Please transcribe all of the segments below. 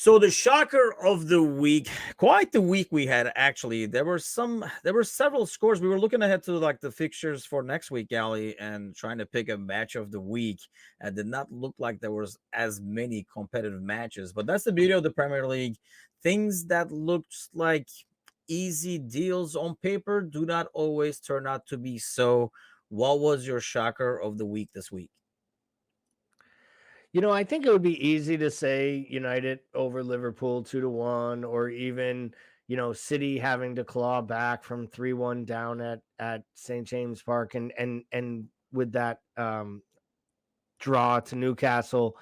So the shocker of the week, quite the week we had actually. There were several scores. We were looking ahead to like the fixtures for next week, Gally, and trying to pick a match of the week. And did not look like there was as many competitive matches. But that's the beauty of the Premier League. Things that looked like easy deals on paper do not always turn out to be so. What was your shocker of the week this week? I think it would be easy to say United over Liverpool 2-1, or even, City having to claw back from 3-1 down at St. James Park, and with that draw to Newcastle.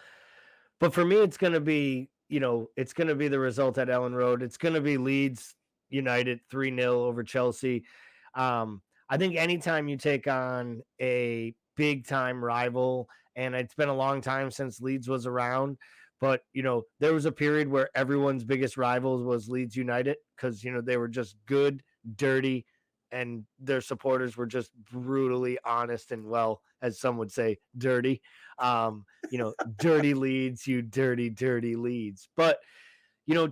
But for me, it's going to be, it's going to be the result at Ellen Road. It's going to be Leeds United 3-0 over Chelsea. I think anytime you take on a big time rival, and it's been a long time since Leeds was around, but there was a period where everyone's biggest rivals was Leeds United, because they were just good, dirty, and their supporters were just brutally honest and, well, as some would say, dirty. Dirty Leeds, you dirty, dirty Leeds. But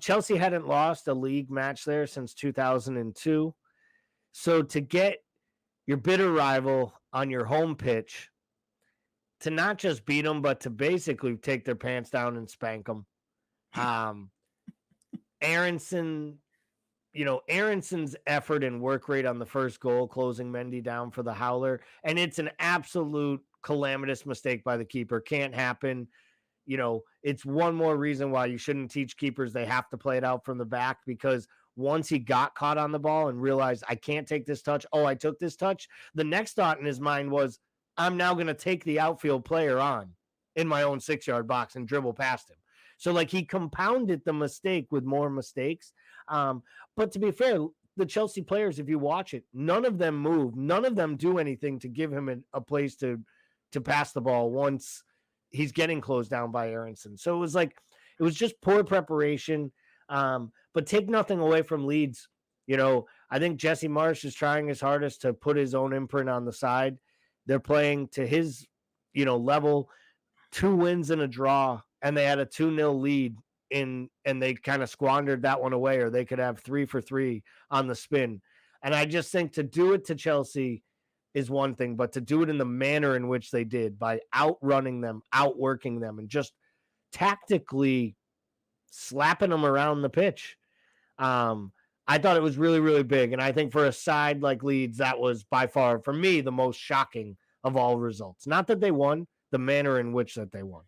Chelsea hadn't lost a league match there since 2002. So to get your bitter rival on your home pitch, to not just beat them, but to basically take their pants down and spank them. Aronson, Aronson's effort and work rate on the first goal, closing Mendy down for the howler. And it's an absolute calamitous mistake by the keeper. Can't happen. It's one more reason why you shouldn't teach keepers they have to play it out from the back, because once he got caught on the ball and realized, I can't take this touch. Oh, I took this touch. The next thought in his mind was, I'm now going to take the outfield player on in my own 6-yard box and dribble past him. So like he compounded the mistake with more mistakes. But to be fair, the Chelsea players, if you watch it, none of them move. None of them do anything to give him a place to pass the ball once he's getting closed down by Aronson. So it was just poor preparation. But take nothing away from Leeds. I think Jesse Marsch is trying his hardest to put his own imprint on the side. They're playing to his, level, 2 wins and a draw, and they had a 2-0 lead and they kind of squandered that one away, or they could have 3 for 3 on the spin. And I just think to do it to Chelsea is one thing, but to do it in the manner in which they did, by outrunning them, outworking them, and just tactically slapping them around the pitch. I thought it was really, really big. And I think for a side like Leeds, that was by far, for me, the most shocking of all results. Not that they won, the manner in which that they won.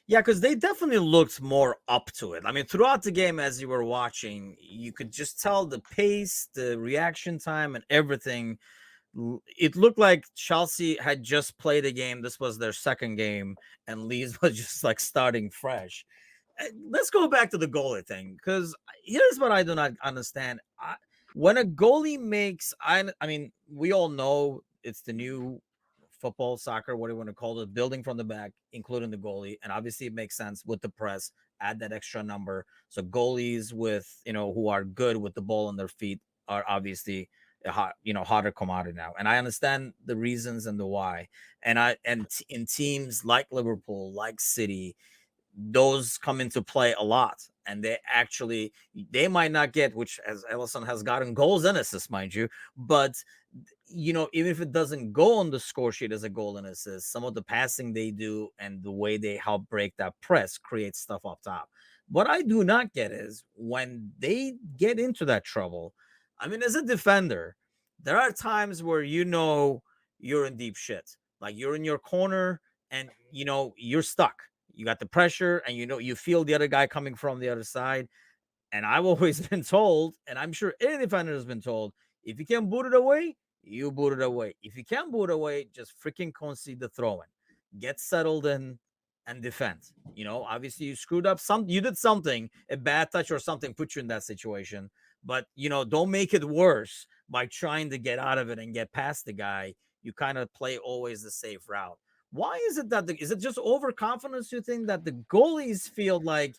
Yeah, because they definitely looked more up to it. I mean, throughout the game, as you were watching, you could just tell the pace, the reaction time, and everything. It looked like Chelsea had just played a game. This was their second game, and Leeds was just like starting fresh. Let's go back to the goalie thing, because here's what I do not understand. When a goalie makes, I mean, we all know it's the new football, soccer, what do you want to call it, building from the back, including the goalie. And obviously it makes sense with the press, add that extra number. So goalies with, who are good with the ball on their feet are obviously a hotter commodity now. And I understand the reasons and the why. In teams like Liverpool, like City, those come into play a lot. And they might not get, which as Ellison has gotten goals and assists, mind you, but even if it doesn't go on the score sheet as a goal and assist, some of the passing they do and the way they help break that press creates stuff up top. What I do not get is when they get into that trouble. I mean, as a defender, there are times where you're in deep shit. Like you're in your corner and you're stuck. You got the pressure and you feel the other guy coming from the other side. And I've always been told, and I'm sure any defender has been told, if you can boot it away, you boot it away. If you can't boot away, just freaking concede the throw in. Get settled in and defend. Obviously you screwed up you did something, a bad touch or something put you in that situation. But don't make it worse by trying to get out of it and get past the guy. You kind of play always the safe route. Why is it is it just overconfidence, you think, that the goalies feel like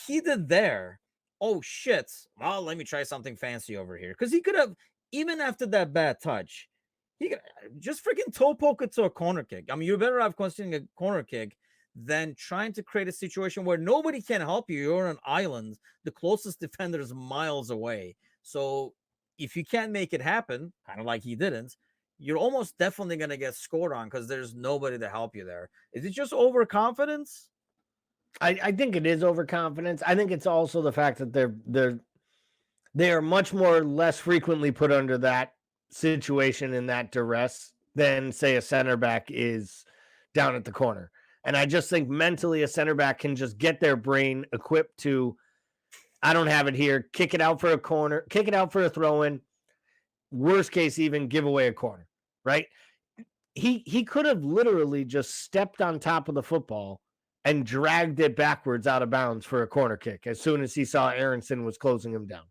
he did there? Oh shit, well, let me try something fancy over here, because he could have, even after that bad touch, he could just freaking toe poke it to a corner kick. I mean, you're better off considering a corner kick than trying to create a situation where nobody can help you. You're on an island. The closest defender is miles away. So if you can't make it happen, kind of like he didn't, you're almost definitely going to get scored on because there's nobody to help you there. Is it just overconfidence? I think it is overconfidence. I think it's also the fact that they are much more less frequently put under that situation in that duress than say a center back is down at the corner. And I just think mentally a center back can just get their brain equipped to, I don't have it here, kick it out for a corner, kick it out for a throw in, worst case even give away a corner, right? He could have literally just stepped on top of the football and dragged it backwards out of bounds for a corner kick as soon as he saw Aronson was closing him down.